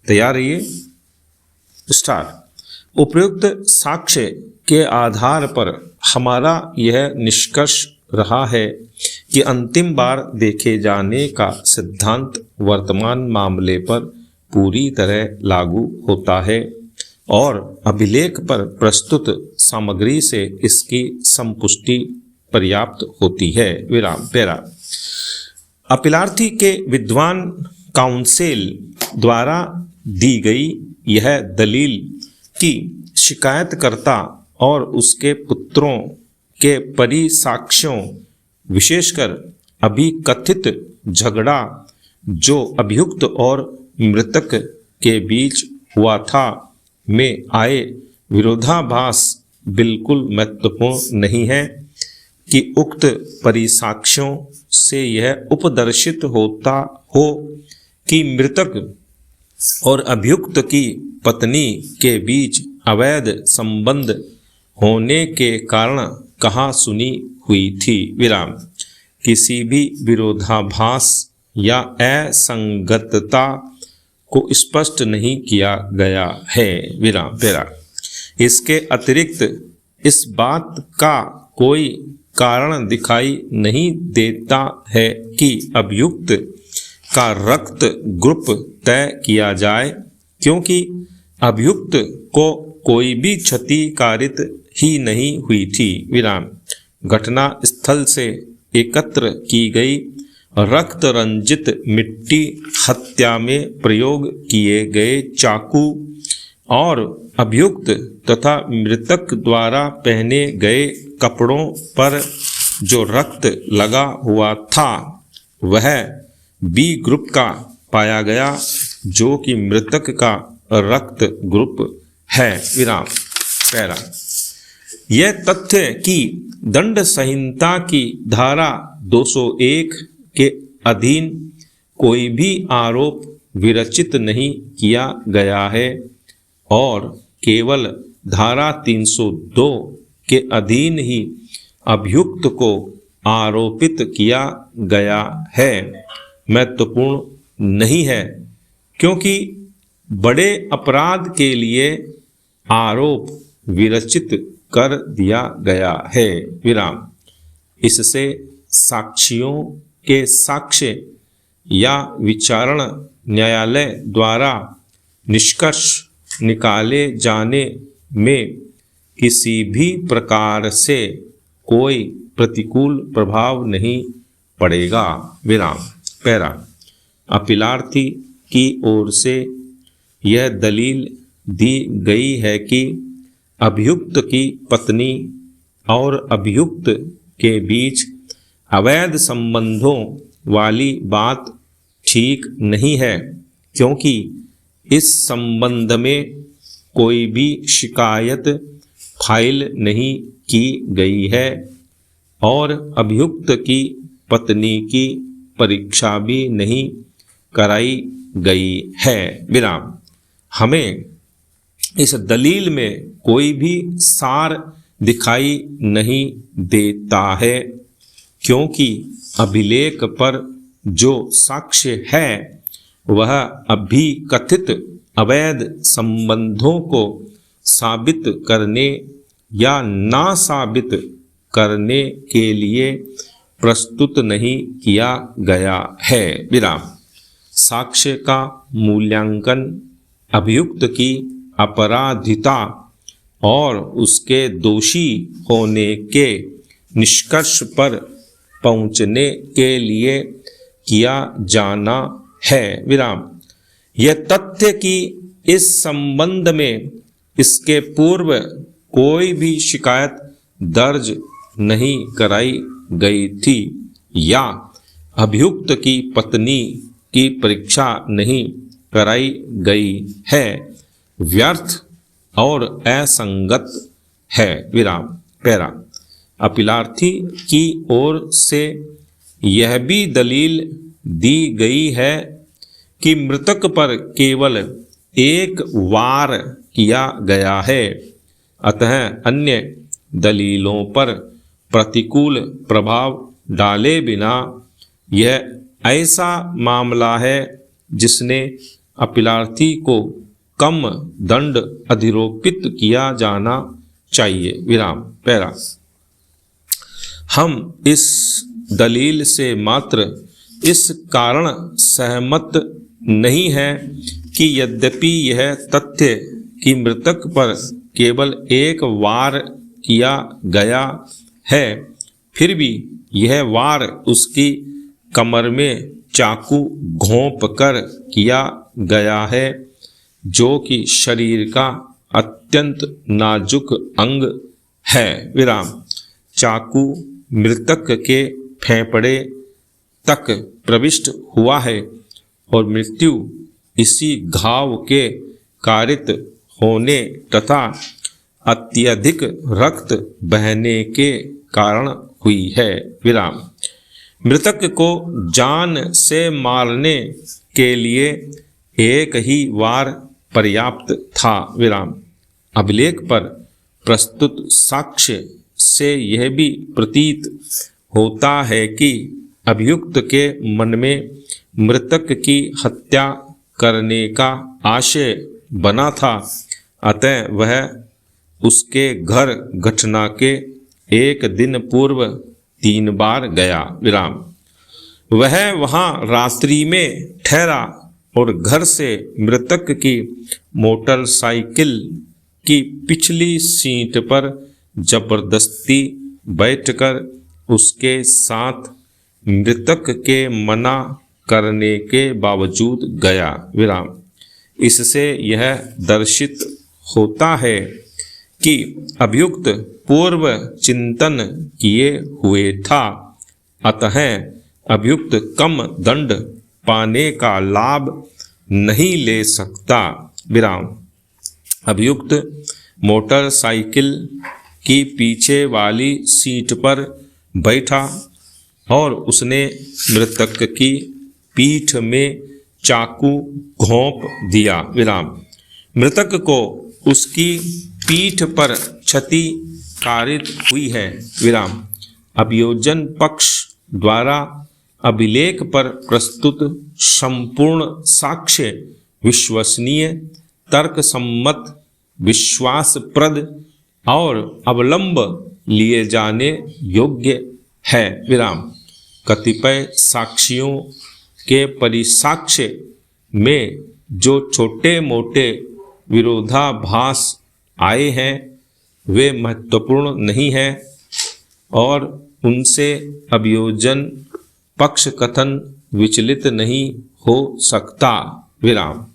तैयार रहिए। स्टार्ट। उपयुक्त साक्ष्य के आधार पर हमारा यह निष्कर्ष रहा है कि अंतिम बार देखे जाने का सिद्धांत वर्तमान मामले पर पूरी तरह लागू होता है और अभिलेख पर प्रस्तुत सामग्री से इसकी संपुष्टि पर्याप्त होती है। विराम पैरा। अपीलार्थी के विद्वान काउंसिल द्वारा दी गई यह दलील कि शिकायतकर्ता और उसके पुत्रों के परिसाक्ष्यों, विशेषकर अभिकथित झगड़ा जो अभियुक्त और मृतक के बीच हुआ था, में आए विरोधाभास बिल्कुल महत्वपूर्ण नहीं है कि उक्त परिसाक्ष्यों से यह उपदर्शित होता हो कि मृतक और अभियुक्त की पत्नी के बीच अवैध संबंध होने के कारण कहा सुनी हुई थी। विराम। किसी भी विरोधाभास या असंगतता को स्पष्ट नहीं किया गया है। विराम पैरा। इसके अतिरिक्त इस बात का कोई कारण दिखाई नहीं देता है कि अभियुक्त का रक्त ग्रुप तय किया जाए, क्योंकि अभियुक्त को कोई भी क्षति कारित ही नहीं हुई थी। विराम। घटना स्थल से एकत्र की गई रक्त रंजित मिट्टी, हत्या में प्रयोग किए गए चाकू और अभियुक्त तथा मृतक द्वारा पहने गए कपड़ों पर जो रक्त लगा हुआ था वह बी ग्रुप का पाया गया, जो कि मृतक का रक्त ग्रुप है। विराम पैरा। यह तथ्य कि दंड संहिता की धारा 201 के अधीन कोई भी आरोप विरचित नहीं किया गया है और केवल धारा 302 के अधीन ही अभियुक्त को आरोपित किया गया है, महत्वपूर्ण नहीं है, क्योंकि बड़े अपराध के लिए आरोप विरचित कर दिया गया है। विराम। इससे साक्षियों के साक्ष्य या विचारण न्यायालय द्वारा निष्कर्ष निकाले जाने में किसी भी प्रकार से कोई प्रतिकूल प्रभाव नहीं पड़ेगा। विराम पैरा। अपीलार्थी की ओर से यह दलील दी गई है कि अभियुक्त की पत्नी और अभियुक्त के बीच अवैध संबंधों वाली बात ठीक नहीं है, क्योंकि इस संबंध में कोई भी शिकायत फाइल नहीं की गई है और अभियुक्त की पत्नी की परीक्षा भी नहीं कराई गई है। विराम। हमें इस दलील में कोई भी सार दिखाई नहीं देता है, क्योंकि अभिलेख पर जो साक्ष्य है वह अभिकथित अवैध संबंधों को साबित करने या ना साबित करने के लिए प्रस्तुत नहीं किया गया है। विराम। साक्ष्य का मूल्यांकन अभियुक्त की अपराधिता और उसके दोषी होने के निष्कर्ष पर पहुंचने के लिए किया जाना है। विराम। यह तथ्य कि इस संबंध में इसके पूर्व कोई भी शिकायत दर्ज नहीं कराई गई थी या अभियुक्त की पत्नी की परीक्षा नहीं कराई गई है, व्यर्थ और असंगत है। विराम पैरा। अपीलार्थी की ओर से यह भी दलील दी गई है कि मृतक पर केवल एक वार किया गया है, अतः अन्य दलीलों पर प्रतिकूल प्रभाव डाले बिना यह ऐसा मामला है जिसने अपीलार्थी को कम दंड अधिरोपित किया जाना चाहिए। विराम। पैरा। हम इस दलील से मात्र इस कारण सहमत नहीं है कि यद्यपि यह तथ्य कि मृतक पर केवल एक वार किया गया है, फिर भी यह वार उसकी कमर में चाकू घोंप कर किया गया है, जो कि शरीर का अत्यंत नाजुक अंग है। विराम। चाकू मृतक के फेफड़े तक प्रविष्ट हुआ है और मृत्यु इसी घाव के कारित होने तथा अत्यधिक रक्त बहने के कारण हुई है। विराम। मृतक को जान से मारने के लिए एक ही वार पर्याप्त था। विराम। अभिलेख पर प्रस्तुत साक्ष्य से यह भी प्रतीत होता है कि अभियुक्त के मन में मृतक की हत्या करने का आशय बना था, अतः वह उसके घर घटना के एक दिन पूर्व 3 बार गया। विराम। वह वहां रात्रि में ठहरा और घर से मृतक की मोटरसाइकिल की पिछली सीट पर जबरदस्ती बैठकर उसके साथ मृतक के मना करने के बावजूद गया। विराम। इससे यह दर्शित होता है कि अभियुक्त पूर्व चिंतन किए हुए था, अतः अभियुक्त कम दंड पाने का लाभ नहीं ले सकता। विराम। अभियुक्त मोटरसाइकिल की पीछे वाली सीट पर बैठा और उसने मृतक की पीठ में चाकू घोंप दिया। विराम। मृतक को उसकी पीठ पर क्षति कारित हुई है। विराम। अभियोजन पक्ष द्वारा अभिलेख पर प्रस्तुत संपूर्ण साक्ष्य विश्वसनीय, तर्कसम्मत, विश्वासप्रद और अवलंब लिए जाने योग्य है। विराम। कतिपय साक्षियों के परिसाक्ष्य में जो छोटे मोटे विरोधाभास आए हैं वे महत्वपूर्ण नहीं हैं और उनसे अभियोजन पक्ष कथन विचलित नहीं हो सकता। विराम।